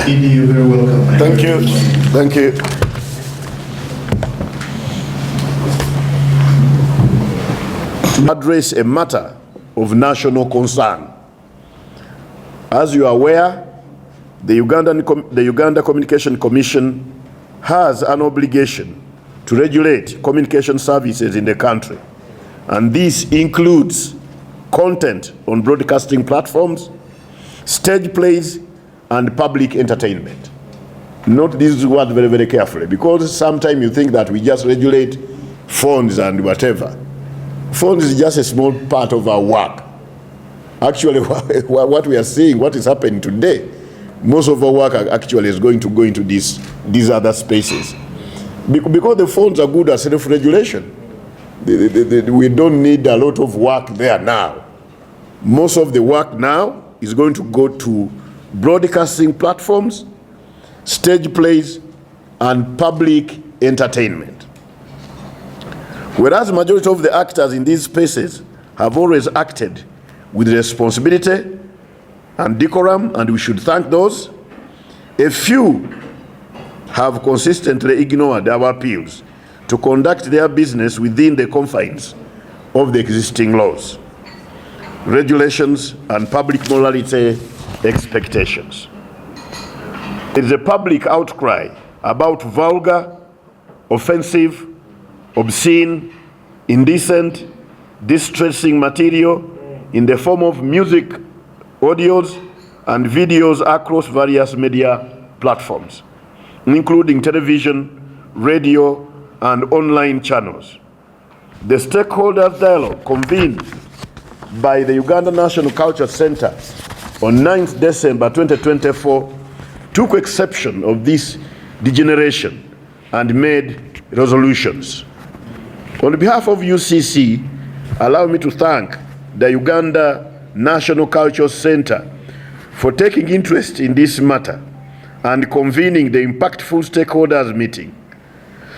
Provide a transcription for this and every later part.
Idi, you're very welcome. Thank you. Thank you. To address a matter of national concern. As you are aware, the Uganda Communication Commission has an obligation to regulate communication services in the country, and this includes content on broadcasting platforms, stage plays, and public entertainment. Note this word very, very carefully, because sometimes you think that we just regulate phones and whatever. Phones is just a small part of our work. Actually, what we are seeing, what is happening today, most of our work actually is going to go into these other spaces. Because the phones are good at self-regulation. We don't need a lot of work there now. Most of the work now is going to go to broadcasting platforms, stage plays, and public entertainment. Whereas the majority of the actors in these spaces have always acted with responsibility and decorum, and we should thank those, a few have consistently ignored our appeals to conduct their business within the confines of the existing laws, regulations, and public morality expectations. There is a public outcry about vulgar, offensive, obscene, indecent, distressing material in the form of music, audios, and videos across various media platforms, including television, radio, and online channels. The stakeholders dialogue convened by the Uganda National Culture Center on 9th December 2024 took exception of this degeneration and made resolutions. On behalf of UCC, allow me to thank the Uganda National Culture Center for taking interest in this matter and convening the impactful stakeholders meeting.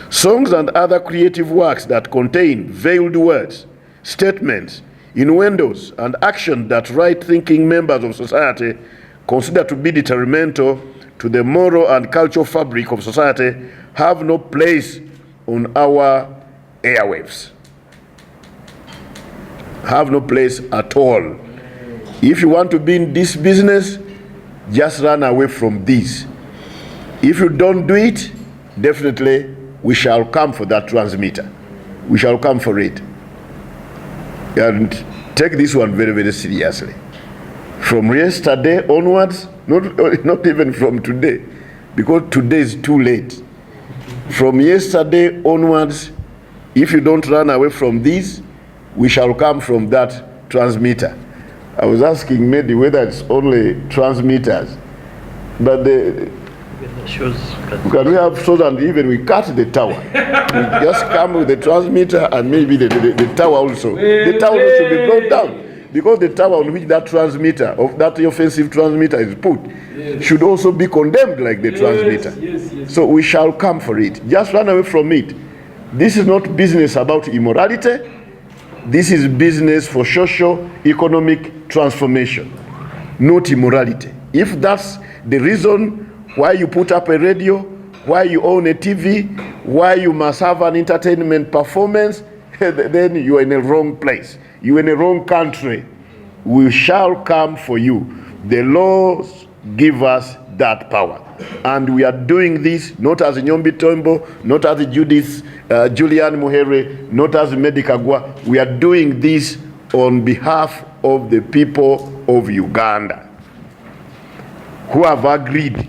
Songs and other creative works that contain veiled words, statements, innuendos, and actions that right-thinking members of society consider to be detrimental to the moral and cultural fabric of society have no place on our airwaves. Have no place at all. If you want to be in this business, just run away from this. If you don't do it, definitely we shall come for that transmitter. We shall come for it. And take this one very, very seriously. From yesterday onwards, not even from today, because today is too late. From yesterday onwards, if you don't run away from this, we shall come from that transmitter. I was asking Mehdi whether it's only transmitters, but can we have so that even we cut the tower? We just come with the transmitter and maybe the tower also. The tower should be brought down, because the tower on which that transmitter, of that offensive transmitter is put, should also be condemned like the transmitter. So we shall come for it. Just run away from it. This is not business about immorality. This is business for socio-economic transformation, not immorality. If that's the reason why you put up a radio, why you own a TV, why you must have an entertainment performance, then you are in a wrong place. You are in a wrong country. We shall come for you. The laws give us that power. And we are doing this not as Nyombi Thembo, not as Julian Muhere, not as Medikagwa. We are doing this on behalf of the people of Uganda, who have agreed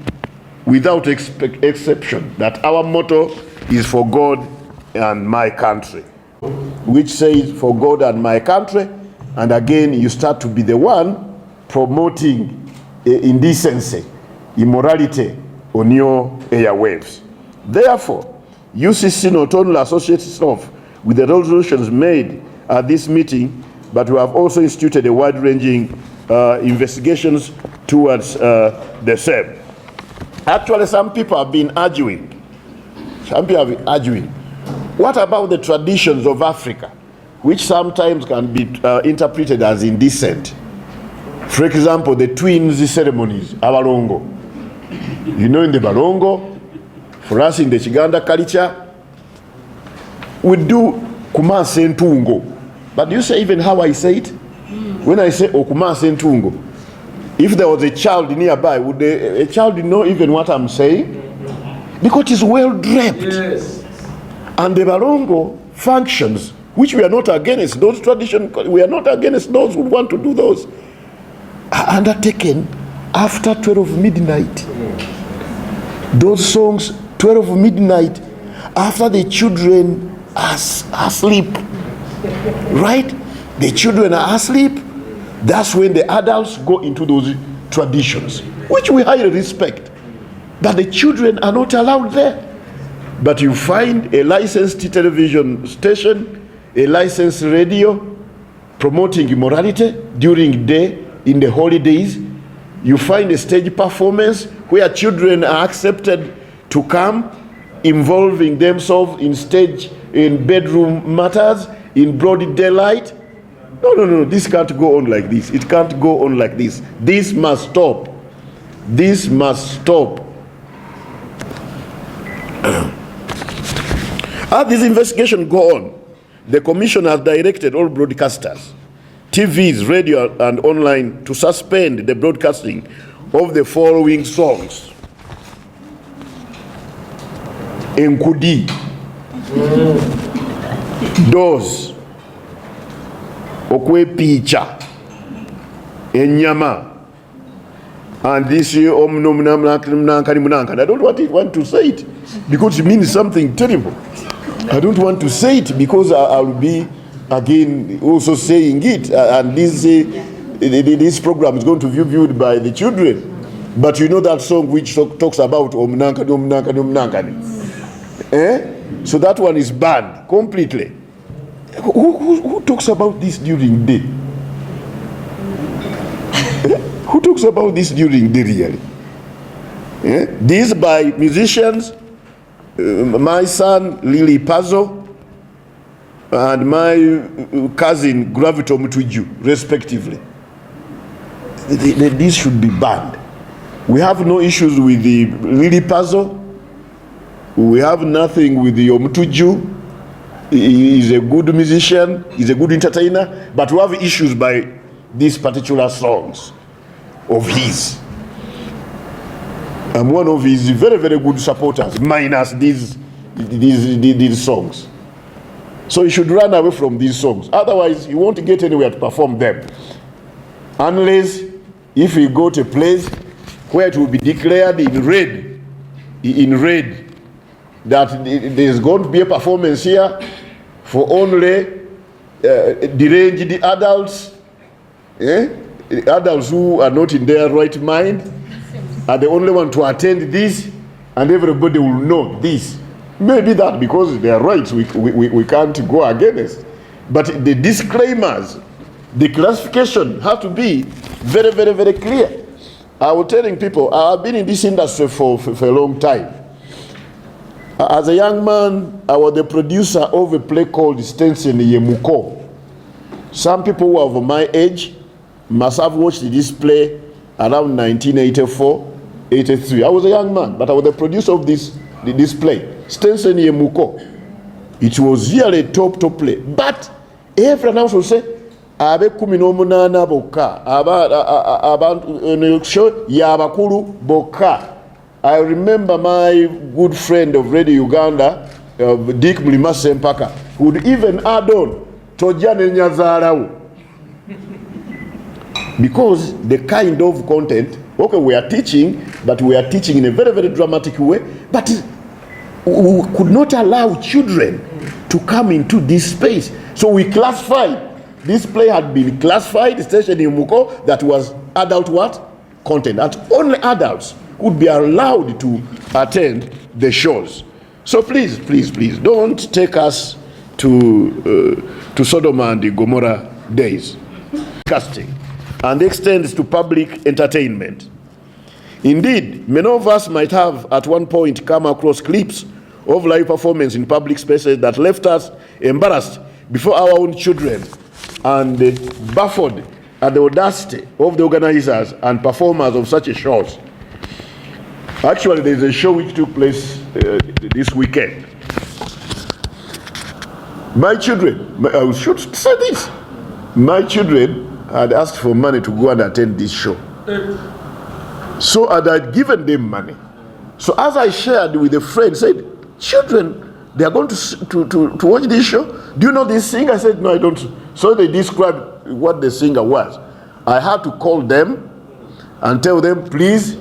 without exception that our motto is for God and my country, which says for God and my country, and again you start to be the one promoting indecency, immorality on your airwaves. Therefore, UCC not only associates itself with the resolutions made at this meeting, but we have also instituted a wide-ranging investigations towards the same. Actually, some people have been arguing. What about the traditions of Africa? which sometimes can be interpreted as indecent. For example, the twins ceremonies, abalongo. You know, in the balongo, for us in the Uganda culture, we do kuma sentungo. But do you say even how I say it? When I say okuma sentungo, if there was a child nearby, would a child know even what I'm saying? Because it's well draped. Yes. And the balongo functions, which we are not against, those traditions, we are not against those who want to do those, are undertaken after 12 midnight. Those songs, 12 midnight, after the children are asleep, right? The children are asleep. That's when the adults go into those traditions, which we highly respect. But the children are not allowed there. But you find a licensed television station, a licensed radio, promoting immorality during day, in the holidays. You find a stage performance where children are accepted to come, involving themselves in bedroom matters, in broad daylight. No, this can't go on like this. It can't go on like this. This must stop. This must stop. As this investigation go on, the Commission has directed all broadcasters, TVs, radio, and online to suspend the broadcasting of the following songs. Enkudi, Doors, Okwe Picha, Enyama, and this year I don't want to say it because it means something terrible. I don't want to say it because I'll be again also saying it, and this program is going to be viewed by the children. But you know that song which talks about Omnankani. So that one is banned completely. Who talks about this during day? Who talks about this during day really? These by musicians, my son Lily Pazzo and my cousin Omutujju, respectively. This should be banned. We have no issues with the Lily Pazzo. We have nothing with the Omutujju. He is a good musician, he's a good entertainer, but we have issues by these particular songs of his. I'm one of his very, very good supporters, minus these songs. So he should run away from these songs. Otherwise, he won't get anywhere to perform them. Unless if he go to a place where it will be declared in red, that there's going to be a performance here for only deranged adults, adults who are not in their right mind, are the only one to attend this, and everybody will know this. Maybe that because they are rights we can't go against. But the disclaimers, the classification have to be very, very, very clear. I was telling people, I've been in this industry for a long time. As a young man, I was the producer of a play called Stenson Yemuko. Some people who are of my age must have watched this play around 1984, 83. I was a young man, but I was the producer of this play, Stenson Yemuko. It was really a top play. But everyone else will say, abe kumi n'omunaana bokka, abantu show yabakulu bokka. I remember my good friend of Radio Uganda, Dick Mulima Sempaka, who would even add on Tojane Nyazaarawo. Because the kind of content, okay, we are teaching, but we are teaching in a very, very dramatic way, but we could not allow children to come into this space. So we classified. This play had been classified, station in Muko, that was adult what? Content. That only adults would be allowed to attend the shows. So please, please, please, don't take us to Sodom and Gomorrah days. Casting and extends to public entertainment. Indeed, many of us might have at one point come across clips of live performance in public spaces that left us embarrassed before our own children and baffled at the audacity of the organizers and performers of such a shows. Actually, there's a show which took place this weekend. My children, I should say this, my children had asked for money to go and attend this show. So I'd given them money. So as I shared with a friend, said, children, they are going to watch this show. Do you know this singer? I said, no, I don't. So they described what the singer was. I had to call them and tell them, please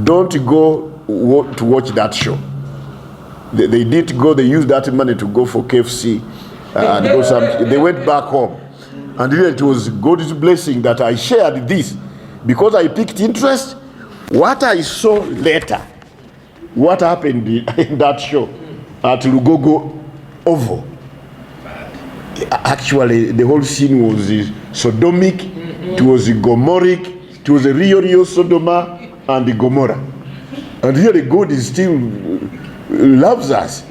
don't go to watch that show. They did go, they used that money to go for KFC and go some, they went back home. And it was God's blessing that I shared this because I picked interest. What I saw later, what happened in that show at Lugogo Oval, actually the whole scene was sodomic, it was Gomorric, it was a real Sodoma and the Gomorrah. And really God is still loves us.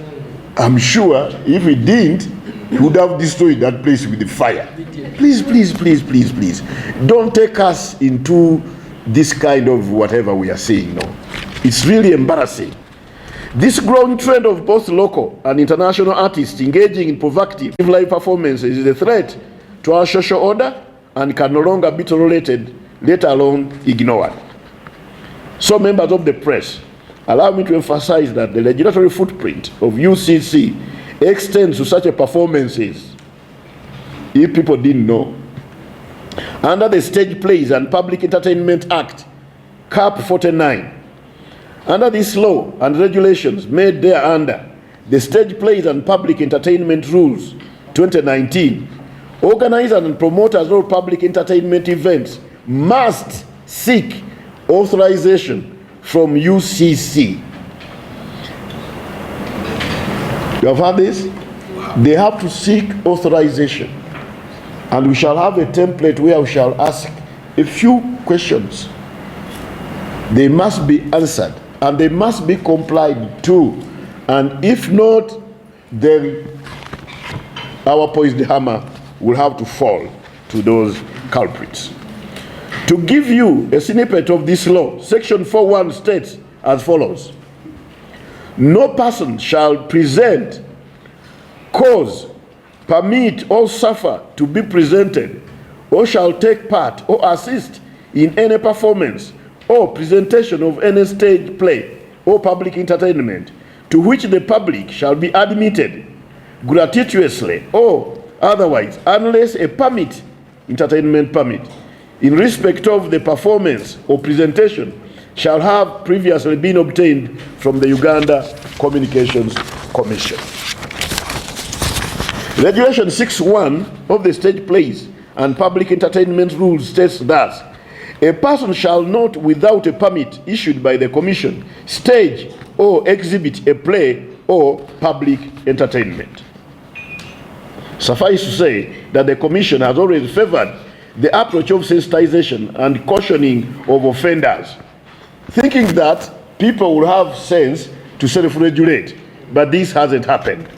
I'm sure if he didn't, he would have destroyed that place with the fire. Please, please, please, please, please, don't take us into this kind of whatever we are saying now. It's really embarrassing. This growing trend of both local and international artists engaging in provocative live performances is a threat to our social order and can no longer be tolerated, let alone ignored. So, members of the press, allow me to emphasize that the legislatory footprint of UCC extends to such a performances, if people didn't know. Under the Stage Plays and Public Entertainment Act, Cap 49, under this law and regulations made thereunder, the Stage Plays and Public Entertainment Rules 2019, organizers and promoters of public entertainment events must seek authorization from UCC. You have heard this? They have to seek authorization. And we shall have a template where we shall ask a few questions. They must be answered and they must be complied to. And if not, then our poised hammer will have to fall to those culprits. To give you a snippet of this law, Section 4.1 states as follows: no person shall present, cause, permit, or suffer to be presented, or shall take part or assist in any performance or presentation of any stage play or public entertainment to which the public shall be admitted gratuitously or otherwise, unless a permit, entertainment permit, in respect of the performance or presentation shall have previously been obtained from the Uganda Communications Commission. Regulation 6.1 of the Stage Plays and Public Entertainment Rules states that a person shall not, without a permit issued by the Commission, stage or exhibit a play or public entertainment. Suffice to say that the Commission has always favored the approach of sensitization and cautioning of offenders, thinking that people will have sense to self-regulate, but this hasn't happened.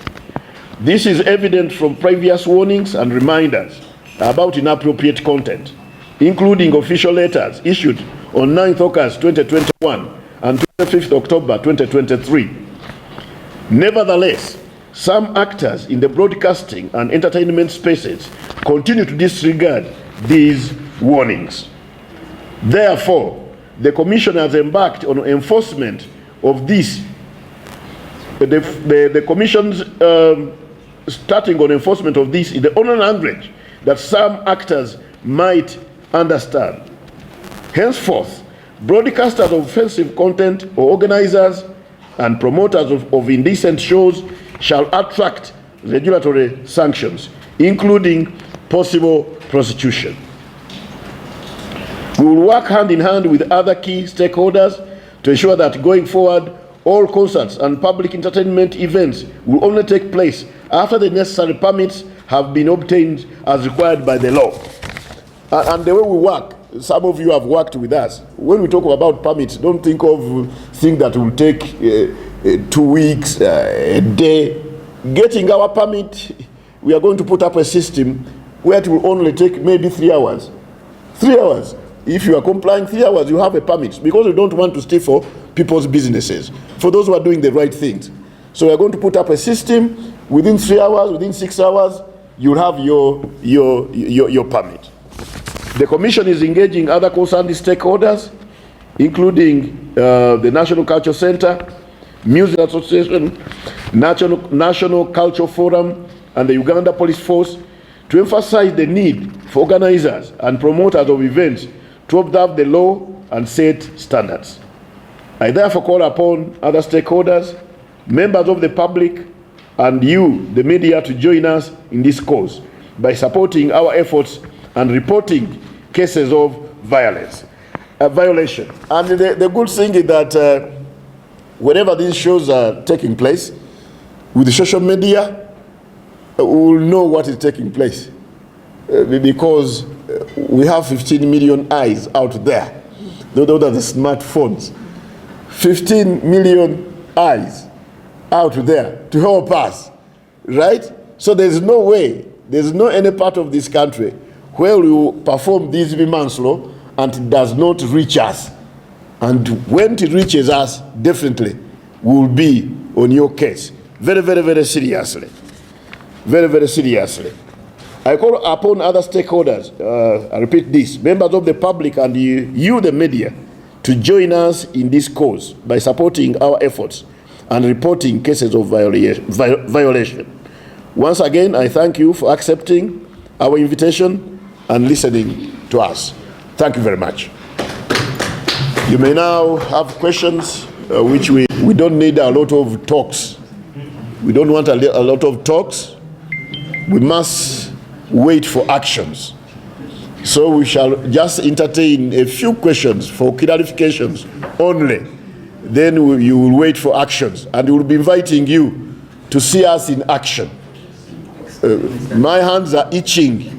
This is evident from previous warnings and reminders about inappropriate content, including official letters issued on 9th August 2021 and 25th October 2023. Nevertheless, some actors in the broadcasting and entertainment spaces continue to disregard these warnings. Therefore, the Commission has embarked on enforcement of this. The Commission's starting on enforcement of this in the only language that some actors might understand. Henceforth, broadcasters of offensive content or organizers and promoters of indecent shows shall attract regulatory sanctions, including possible prosecution. We will work hand in hand with other key stakeholders to ensure that going forward, all concerts and public entertainment events will only take place after the necessary permits have been obtained as required by the law. And the way we work, some of you have worked with us. When we talk about permits, don't think of things that will take 2 weeks, a day. Getting our permit, we are going to put up a system where it will only take maybe 3 hours. 3 hours. If you are complying 3 hours, you have a permit, because we don't want to steal people's businesses, for those who are doing the right things. So we are going to put up a system within 3 hours, within 6 hours, you'll have your permit. The Commission is engaging other concerned stakeholders, including the National Culture Center, Music Association, National Culture Forum, and the Uganda Police Force, to emphasize the need for organizers and promoters of events to observe the law and set standards. I therefore call upon other stakeholders, members of the public, and you, the media, to join us in this cause by supporting our efforts and reporting cases of violation. And the good thing is that whenever these shows are taking place, with the social media, we will know what is taking place, because we have 15 million eyes out there. Those are the smartphones. 15 million eyes out there to help us, right? So there's no way, there's no any part of this country where we will perform this women's law and it does not reach us. And when it reaches us, definitely we will be on your case. Very, very, very seriously. Very, very seriously. I call upon other stakeholders, I repeat this, members of the public and you, the media, to join us in this cause by supporting our efforts and reporting cases of violation. Once again, I thank you for accepting our invitation and listening to us. Thank you very much. You may now have questions, which we don't need a lot of talks. We don't want a lot of talks. We must wait for actions. So we shall just entertain a few questions for clarifications only. Then you will wait for actions, and we will be inviting you to see us in action. My hands are itching.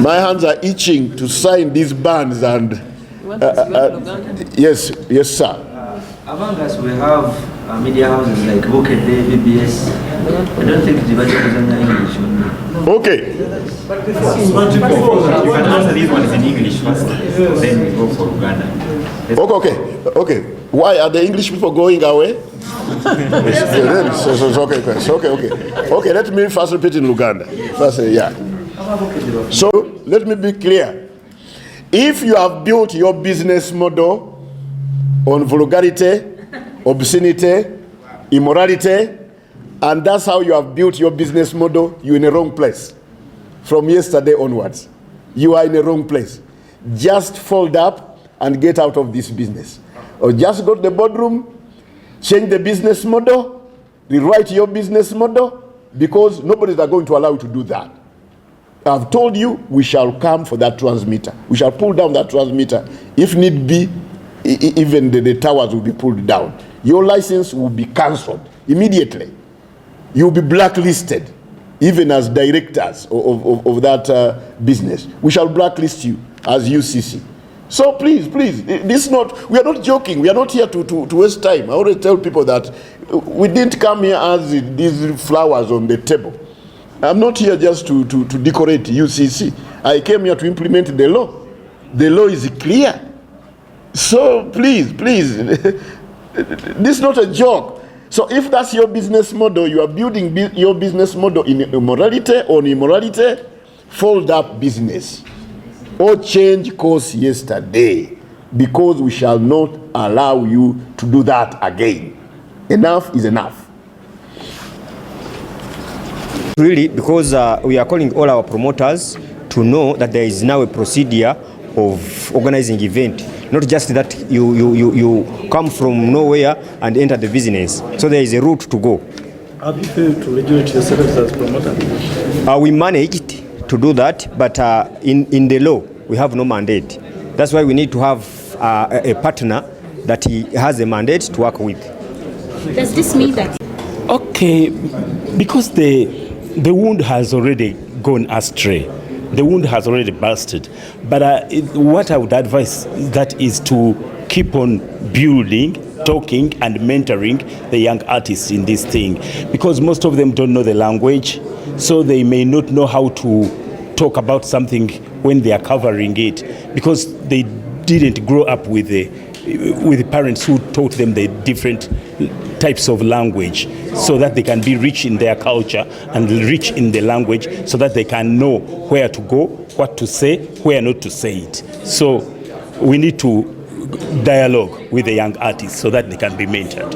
My hands are itching to sign these bans and yes, sir. Among us, we have media houses like Bugoloobi, BBS. I don't think the budget is in English. Okay. But before, you can answer these ones in English first, then we go for Uganda. Okay. Why are the English people going away? Okay, let me first repeat in Uganda. First, yeah. So, let me be clear. If you have built your business model on vulgarity, obscenity, immorality, and that's how you have built your business model, you're in the wrong place. From yesterday onwards, you are in the wrong place. Just fold up and get out of this business. Or just go to the boardroom, change the business model, rewrite your business model, because nobody's going to allow you to do that. I've told you, we shall come for that transmitter. We shall pull down that transmitter. If need be, even the towers will be pulled down. Your license will be cancelled immediately. You'll be blacklisted, even as directors of that business. We shall blacklist you as UCC. So please, this is not, we are not joking. We are not here to waste time. I always tell people that we didn't come here as these flowers on the table. I'm not here just to decorate UCC. I came here to implement the law. The law is clear. So please, this is not a joke. So if that's your business model, you are building your business model in immorality or immorality, fold up business. Or change course yesterday, because we shall not allow you to do that again. Enough is enough. Really, because we are calling all our promoters to know that there is now a procedure of organizing event. Not just that you come from nowhere and enter the business. So there is a route to go. Have you failed to regulate yourselves as promoter? We managed to do that, but in the law, we have no mandate. That's why we need to have a partner that he has a mandate to work with. Does this mean that? Okay, because the wound has already gone astray. The wound has already busted. But what I would advise that is to keep on building, talking and mentoring the young artists in this thing, because most of them don't know the language. so they may not know how to talk about something when they are covering it, because they didn't grow up with the parents who taught them the different types of language, so that they can be rich in their culture and rich in the language, so that they can know where to go, what to say, where not to say it. So we need to dialogue with the young artists so that they can be mentored.